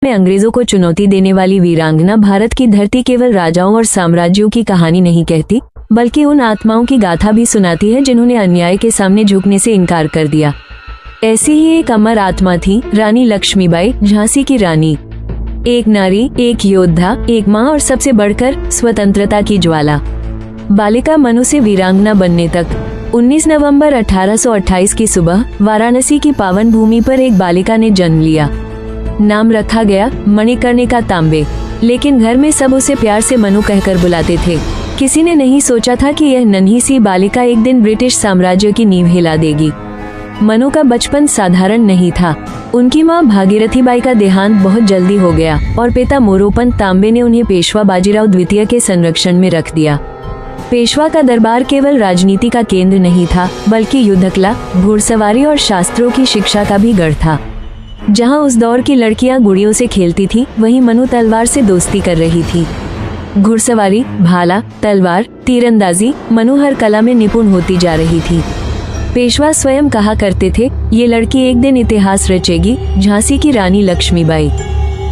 में अंग्रेजों को चुनौती देने वाली वीरांगना भारत की धरती केवल राजाओं और साम्राज्यों की कहानी नहीं कहती, बल्कि उन आत्माओं की गाथा भी सुनाती है जिन्होंने अन्याय के सामने झुकने से इनकार कर दिया। ऐसी ही एक अमर आत्मा थी रानी लक्ष्मीबाई, झांसी की रानी। एक नारी, एक योद्धा, एक माँ और सबसे बढ़कर स्वतंत्रता की ज्वाला। बालिका मनु से वीरांगना बनने तक। 19 नवंबर 1828 की सुबह वाराणसी की पावन भूमि पर एक बालिका ने जन्म लिया। नाम रखा गया मणिकर्णिका तांबे, लेकिन घर में सब उसे प्यार से मनु कहकर बुलाते थे। किसी ने नहीं सोचा था कि यह नन्ही सी बालिका एक दिन ब्रिटिश साम्राज्य की नींव हिला देगी। मनु का बचपन साधारण नहीं था। उनकी मां भागीरथी बाई का देहांत बहुत जल्दी हो गया और पिता मोरोपंत तांबे ने उन्हें पेशवा बाजीराव द्वितीय के संरक्षण में रख दिया। पेशवा का दरबार केवल राजनीति का केंद्र नहीं था, बल्कि युद्धकला, घुड़सवारी और शास्त्रों की शिक्षा का भी गढ़ था। जहां उस दौर की लड़कियां गुड़ियों से खेलती थी, वहीं मनु तलवार से दोस्ती कर रही थी। घुड़सवारी, भाला, तलवार, तीरंदाजी, मनु हर कला में निपुण होती जा रही थी। पेशवा स्वयं कहा करते थे, ये लड़की एक दिन इतिहास रचेगी। झांसी की रानी लक्ष्मीबाई।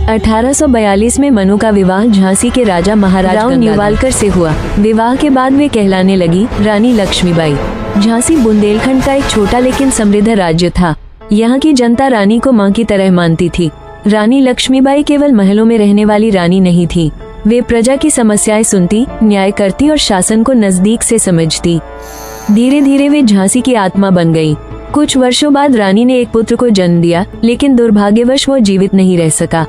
1842 में मनु का विवाह झांसी के राजा महाराजा न्यूवालकर से हुआ। विवाह के बाद वे कहलाने लगी रानी लक्ष्मीबाई। झांसी बुंदेलखंड का एक छोटा लेकिन समृद्ध राज्य था। यहाँ की जनता रानी को मां की तरह मानती थी। रानी लक्ष्मीबाई केवल महलों में रहने वाली रानी नहीं थी। वे प्रजा की समस्याएं सुनती, न्याय करती और शासन को नजदीक से समझती। धीरे धीरे वे झांसी की आत्मा बन गई। कुछ वर्षों बाद रानी ने एक पुत्र को जन्म दिया, लेकिन दुर्भाग्यवश वो जीवित नहीं रह सका।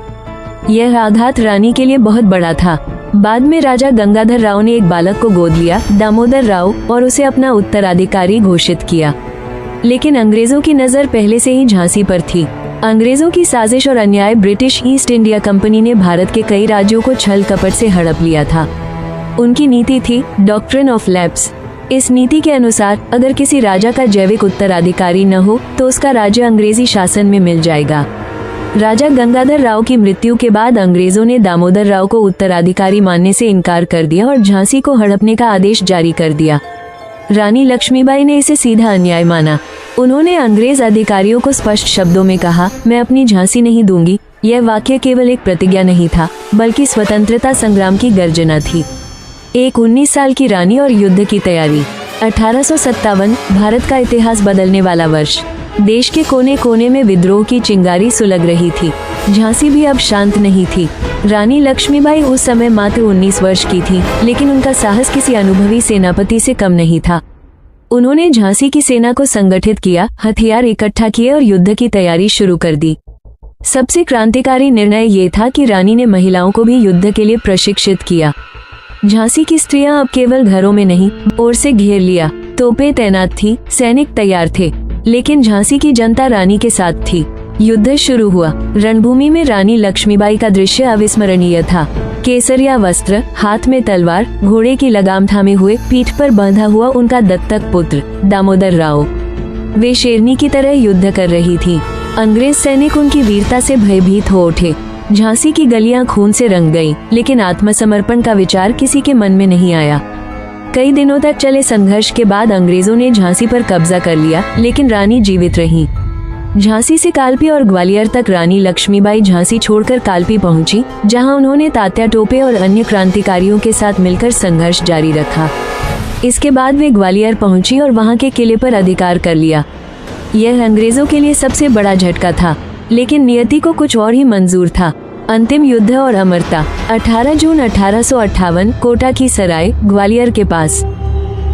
यह आघात रानी के लिए बहुत बड़ा था। बाद में राजा गंगाधर राव ने एक बालक को गोद लिया, दामोदर राव, और उसे अपना उत्तराधिकारी घोषित किया। लेकिन अंग्रेजों की नजर पहले से ही झांसी पर थी। अंग्रेजों की साजिश और अन्याय। ब्रिटिश ईस्ट इंडिया कंपनी ने भारत के कई राज्यों को छल कपट से हड़प लिया था। उनकी नीति थी डॉक्ट्रिन ऑफ लैप्स। इस नीति के अनुसार अगर किसी राजा का जैविक उत्तराधिकारी न हो तो उसका राज्य अंग्रेजी शासन में मिल जाएगा। राजा गंगाधर राव की मृत्यु के बाद अंग्रेजों ने दामोदर राव को उत्तराधिकारी मानने से इनकार कर दिया और झांसी को हड़पने का आदेश जारी कर दिया। रानी लक्ष्मीबाई ने इसे सीधा अन्याय माना। उन्होंने अंग्रेज अधिकारियों को स्पष्ट शब्दों में कहा, मैं अपनी झांसी नहीं दूंगी। यह वाक्य केवल एक प्रतिज्ञा नहीं था, बल्कि स्वतंत्रता संग्राम की गर्जना थी। एक 19 साल की रानी और युद्ध की तैयारी। 1857 भारत का इतिहास बदलने वाला वर्ष। देश के कोने कोने में विद्रोह की चिंगारी सुलग रही थी। झांसी भी अब शांत नहीं थी। रानी लक्ष्मीबाई उस समय मात्र 19 वर्ष की थी, लेकिन उनका साहस किसी अनुभवी सेनापति से कम नहीं था। उन्होंने झांसी की सेना को संगठित किया, हथियार इकट्ठा किए और युद्ध की तैयारी शुरू कर दी। सबसे क्रांतिकारी निर्णय ये था कि रानी ने महिलाओं को भी युद्ध के लिए प्रशिक्षित किया। झांसी की स्त्रियां अब केवल घरों में नहीं, ओर से घेर लिया। तोपें तैनात थी, सैनिक तैयार थे, लेकिन झांसी की जनता रानी के साथ थी। युद्ध शुरू हुआ। रणभूमि में रानी लक्ष्मीबाई का दृश्य अविस्मरणीय था। केसरिया वस्त्र, हाथ में तलवार, घोड़े की लगाम थामे हुए, पीठ पर बांधा हुआ उनका दत्तक पुत्र दामोदर राव। वे शेरनी की तरह युद्ध कर रही थी। अंग्रेज सैनिक उनकी वीरता से भयभीत हो उठे। झांसी की गलियां खून से रंग गईं, लेकिन आत्मसमर्पण का विचार किसी के मन में नहीं आया। कई दिनों तक चले संघर्ष के बाद अंग्रेजों ने झांसी पर कब्जा कर लिया, लेकिन रानी जीवित रही। झांसी से कालपी और ग्वालियर तक रानी लक्ष्मीबाई झांसी छोड़कर कालपी पहुंची, जहां उन्होंने तात्या टोपे और अन्य क्रांतिकारियों के साथ मिलकर संघर्ष जारी रखा। इसके बाद वे ग्वालियर पहुंची और वहां के किले पर अधिकार कर लिया। यह अंग्रेजों के लिए सबसे बड़ा झटका था, लेकिन नियति को कुछ और ही मंजूर था। अंतिम युद्ध और अमरता। 18 जून 1858 कोटा की सराय, ग्वालियर के पास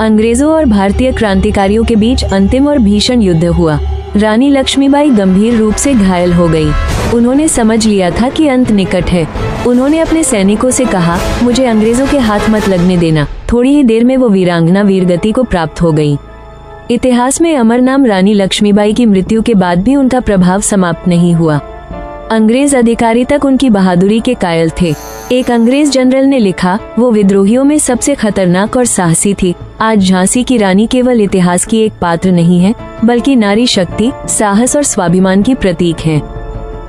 अंग्रेजों और भारतीय क्रांतिकारियों के बीच अंतिम और भीषण युद्ध हुआ। रानी लक्ष्मीबाई गंभीर रूप से घायल हो गई। उन्होंने समझ लिया था कि अंत निकट है। उन्होंने अपने सैनिकों से कहा, मुझे अंग्रेजों के हाथ मत लगने देना। थोड़ी ही देर में वो वीरांगना वीरगति को प्राप्त हो गई। इतिहास में अमर नाम रानी लक्ष्मीबाई की मृत्यु के बाद भी उनका प्रभाव समाप्त नहीं हुआ। अंग्रेज अधिकारी तक उनकी बहादुरी के कायल थे। एक अंग्रेज जनरल ने लिखा, वो विद्रोहियों में सबसे खतरनाक और साहसी थी। आज झांसी की रानी केवल इतिहास की एक पात्र नहीं है, बल्कि नारी शक्ति, साहस और स्वाभिमान की प्रतीक है।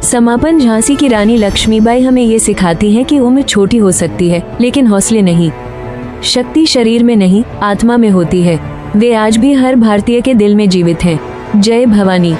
समापन। झांसी की रानी लक्ष्मीबाई हमें ये सिखाती है कि उम्र छोटी हो सकती है, लेकिन हौसले नहीं। शक्ति शरीर में नहीं, आत्मा में होती है। वे आज भी हर भारतीय के दिल में जीवित हैं। जय भवानी।